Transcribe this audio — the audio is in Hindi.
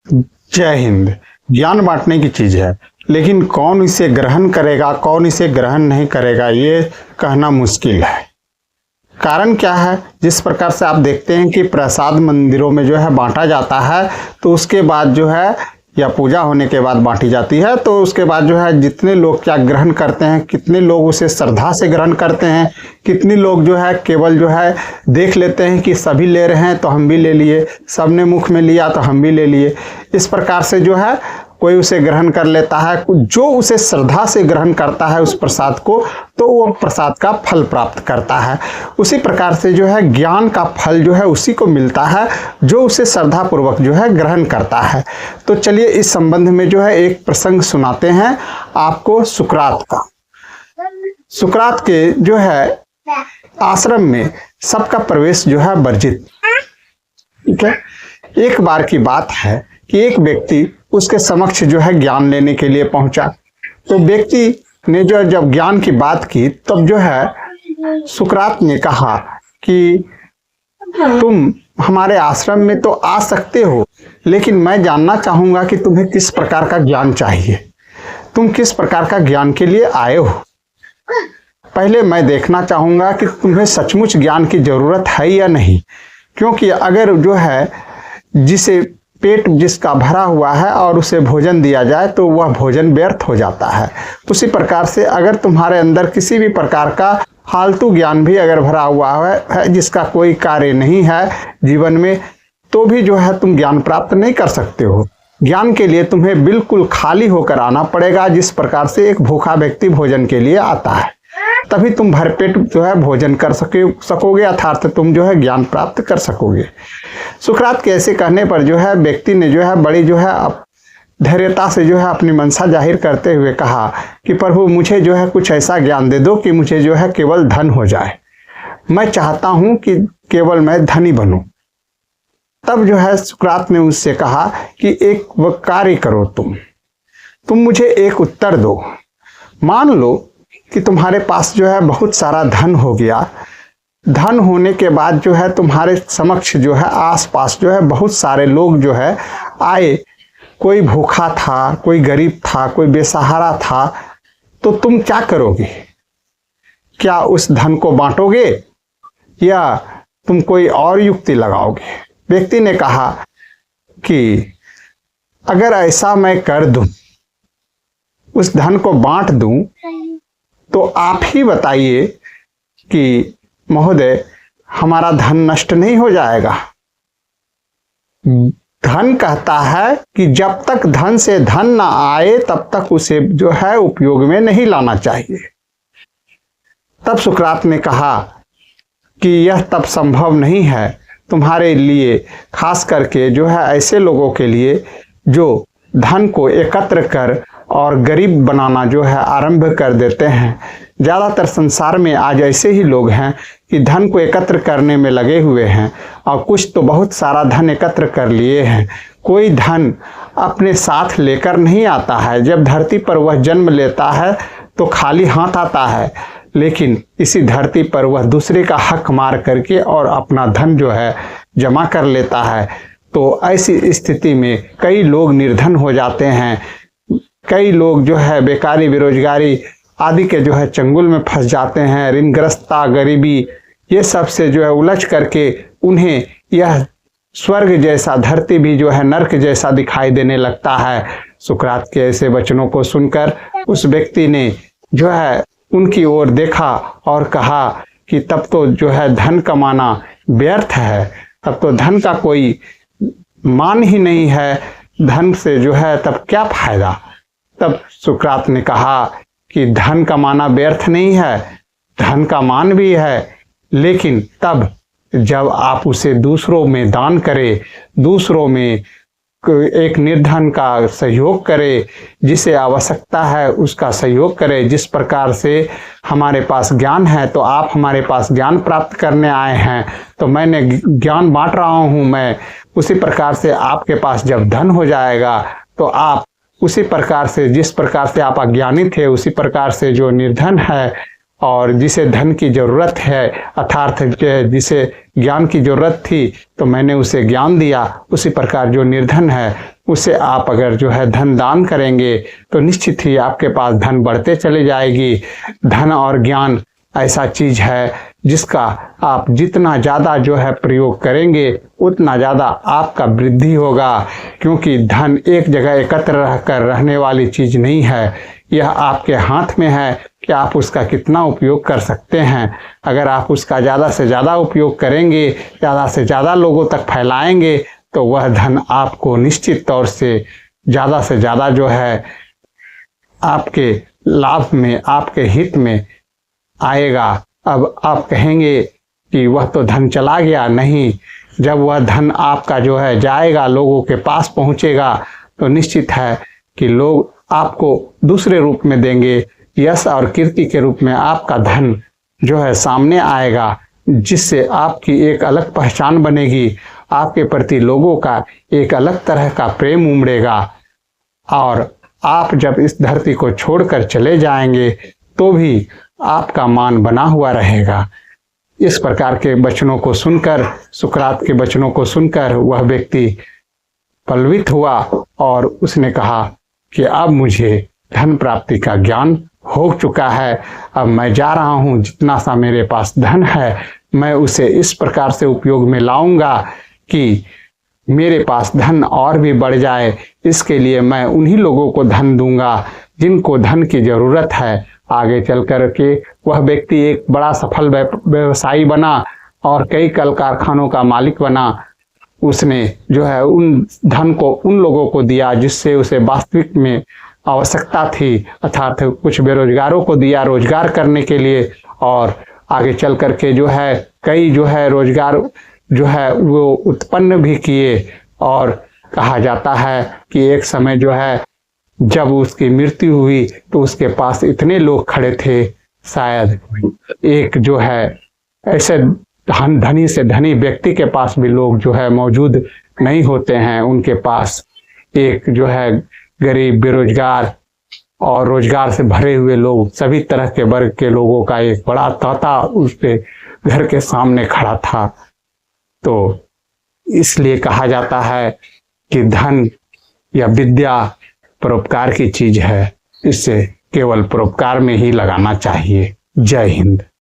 जय हिंद। ज्ञान बांटने की चीज है, लेकिन कौन इसे ग्रहण करेगा, कौन इसे ग्रहण नहीं करेगा, ये कहना मुश्किल है। कारण क्या है? जिस प्रकार से आप देखते हैं कि प्रसाद मंदिरों में जो है बांटा जाता है, तो उसके बाद जो है या पूजा होने के बाद बांटी जाती है, तो उसके बाद जो है जितने लोग क्या ग्रहण करते हैं, कितने लोग उसे श्रद्धा से ग्रहण करते हैं, कितने लोग जो है केवल जो है देख लेते हैं कि सभी ले रहे हैं तो हम भी ले लिए, सबने मुख में लिया तो हम भी ले लिए। इस प्रकार से जो है कोई उसे ग्रहण कर लेता है। जो उसे श्रद्धा से ग्रहण करता है उस प्रसाद को, तो वो प्रसाद का फल प्राप्त करता है। उसी प्रकार से जो है ज्ञान का फल जो है उसी को मिलता है जो उसे श्रद्धा पूर्वक जो है ग्रहण करता है। तो चलिए इस संबंध में जो है एक प्रसंग सुनाते हैं आपको सुकरात का। सुकरात के जो है आश्रम में सबका प्रवेश जो है वर्जित। ठीक है। एक बार की बात है कि एक व्यक्ति उसके समक्ष जो है ज्ञान लेने के लिए पहुंचा। तो व्यक्ति ने जो जब ज्ञान की बात की, तब जो है सुकरात ने कहा कि तुम हमारे आश्रम में तो आ सकते हो, लेकिन मैं जानना चाहूंगा कि तुम्हें किस प्रकार का ज्ञान चाहिए, तुम किस प्रकार का ज्ञान के लिए आए हो। पहले मैं देखना चाहूंगा कि तुम्हें सचमुच ज्ञान की जरूरत है या नहीं, क्योंकि अगर जो है जिसे पेट जिसका भरा हुआ है और उसे भोजन दिया जाए तो वह भोजन व्यर्थ हो जाता है। उसी प्रकार से अगर तुम्हारे अंदर किसी भी प्रकार का फालतू ज्ञान भी अगर भरा हुआ है जिसका कोई कार्य नहीं है जीवन में, तो भी जो है तुम ज्ञान प्राप्त नहीं कर सकते हो। ज्ञान के लिए तुम्हें बिल्कुल खाली होकर आना पड़ेगा, जिस प्रकार से एक भूखा व्यक्ति भोजन के लिए आता है, तभी तुम भरपेट जो है भोजन कर सकोगे, अर्थात तुम जो है ज्ञान प्राप्त कर सकोगे। सुकरात के ऐसे कहने पर जो है व्यक्ति ने जो है बड़ी जो है धैर्यता से जो है अपनी मनसा जाहिर करते हुए कहा कि प्रभु मुझे जो है कुछ ऐसा ज्ञान दे दो कि मुझे जो है केवल धन हो जाए। मैं चाहता हूं कि केवल मैं धनी बनूं। तब जो है सुकरात ने उससे कहा कि एक कार्य करो, तुम मुझे एक उत्तर दो। मान लो कि तुम्हारे पास जो है बहुत सारा धन हो गया। धन होने के बाद जो है तुम्हारे समक्ष जो है आसपास जो है बहुत सारे लोग जो है आए, कोई भूखा था, कोई गरीब था, कोई बेसहारा था, तो तुम क्या करोगे? क्या उस धन को बांटोगे या तुम कोई और युक्ति लगाओगे? व्यक्ति ने कहा कि अगर ऐसा मैं कर दूं, उस धन को बांट दूं, तो आप ही बताइए कि महोदय हमारा धन नष्ट नहीं हो जाएगा। धन कहता है कि जब तक धन से धन ना आए तब तक उसे जो है उपयोग में नहीं लाना चाहिए। तब सुकरात ने कहा कि यह तब संभव नहीं है तुम्हारे लिए, खास करके जो है ऐसे लोगों के लिए जो धन को एकत्र कर और गरीब बनाना जो है आरंभ कर देते हैं। ज़्यादातर संसार में आज ऐसे ही लोग हैं कि धन को एकत्र करने में लगे हुए हैं और कुछ तो बहुत सारा धन एकत्र कर लिए हैं। कोई धन अपने साथ लेकर नहीं आता है। जब धरती पर वह जन्म लेता है तो खाली हाथ आता है, लेकिन इसी धरती पर वह दूसरे का हक मार करके और अपना धन जो है जमा कर लेता है। तो ऐसी स्थिति में कई लोग निर्धन हो जाते हैं। कई लोग जो है बेकारी, बेरोजगारी आदि के जो है चंगुल में फंस जाते हैं। ऋणग्रस्तता, गरीबी, ये सब से जो है उलझ करके उन्हें यह स्वर्ग जैसा धरती भी जो है नरक जैसा दिखाई देने लगता है। सुकरात के ऐसे वचनों को सुनकर उस व्यक्ति ने जो है उनकी ओर देखा और कहा कि तब तो जो है धन कमाना व्यर्थ है, तब तो धन का कोई मान ही नहीं है। धन से जो है तब क्या फायदा? तब सुकरात ने कहा कि धन कमाना व्यर्थ नहीं है, धन का मान भी है, लेकिन तब जब आप उसे दूसरों में दान करें, दूसरों में एक निर्धन का सहयोग करे, जिसे आवश्यकता है उसका सहयोग करे। जिस प्रकार से हमारे पास ज्ञान है तो आप हमारे पास ज्ञान प्राप्त करने आए हैं, तो मैंने ज्ञान बांट रहा हूं मैं। उसी प्रकार से आपके पास जब धन हो जाएगा तो आप उसी प्रकार से, जिस प्रकार से आप अज्ञानी थे, उसी प्रकार से जो निर्धन है और जिसे धन की जरूरत है, अर्थात जिसे ज्ञान की जरूरत थी तो मैंने उसे ज्ञान दिया, उसी प्रकार जो निर्धन है उसे आप अगर जो है धन दान करेंगे तो निश्चित ही आपके पास धन बढ़ते चले जाएगी। धन और ज्ञान ऐसा चीज है जिसका आप जितना ज़्यादा जो है प्रयोग करेंगे उतना ज़्यादा आपका वृद्धि होगा, क्योंकि धन एक जगह एकत्र रहकर रहने वाली चीज़ नहीं है। यह आपके हाथ में है कि आप उसका कितना उपयोग कर सकते हैं। अगर आप उसका ज़्यादा से ज़्यादा उपयोग करेंगे, ज़्यादा से ज़्यादा लोगों तक फैलाएंगे, तो वह धन आपको निश्चित तौर से ज़्यादा जो है आपके लाभ में, आपके हित में आएगा। अब आप कहेंगे कि वह तो धन चला गया, नहीं, जब वह धन आपका जो है जाएगा, लोगों के पास पहुंचेगा, तो निश्चित है कि लोग आपको दूसरे रूप में देंगे, यश और कीर्ति के रूप में आपका धन जो है सामने आएगा, जिससे आपकी एक अलग पहचान बनेगी, आपके प्रति लोगों का एक अलग तरह का प्रेम उमड़ेगा। और आप जब इस धरती को छोड़कर चले जाएंगे तो भी आपका मान बना हुआ रहेगा। इस प्रकार के वचनों को सुनकर, सुकरात के वचनों को सुनकर वह व्यक्ति पलवित हुआ और उसने कहा कि अब मुझे धन प्राप्ति का ज्ञान हो चुका है। अब मैं जा रहा हूँ, जितना सा मेरे पास धन है मैं उसे इस प्रकार से उपयोग में लाऊंगा कि मेरे पास धन और भी बढ़ जाए। इसके लिए मैं उन्हीं लोगों को धन दूंगा जिनको धन की जरूरत है। आगे चल कर के वह व्यक्ति एक बड़ा सफल व्यवसायी बना और कई कल कारखानों का मालिक बना। उसने जो है उन धन को उन लोगों को दिया जिससे उसे वास्तविक में आवश्यकता थी, अर्थात कुछ बेरोजगारों को दिया रोजगार करने के लिए। और आगे चल कर के जो है कई जो है रोजगार जो है वो उत्पन्न भी किए। और कहा जाता है कि एक समय जो है जब उसकी मृत्यु हुई तो उसके पास इतने लोग खड़े थे, शायद एक जो है ऐसे धनी से धनी व्यक्ति के पास भी लोग जो है मौजूद नहीं होते हैं। उनके पास एक जो है गरीब, बेरोजगार और रोजगार से भरे हुए लोग, सभी तरह के वर्ग के लोगों का एक बड़ा तांता उसके घर के सामने खड़ा था। तो इसलिए कहा जाता है कि धन या विद्या परोपकार की चीज है, इसे केवल परोपकार में ही लगाना चाहिए। जय हिंद।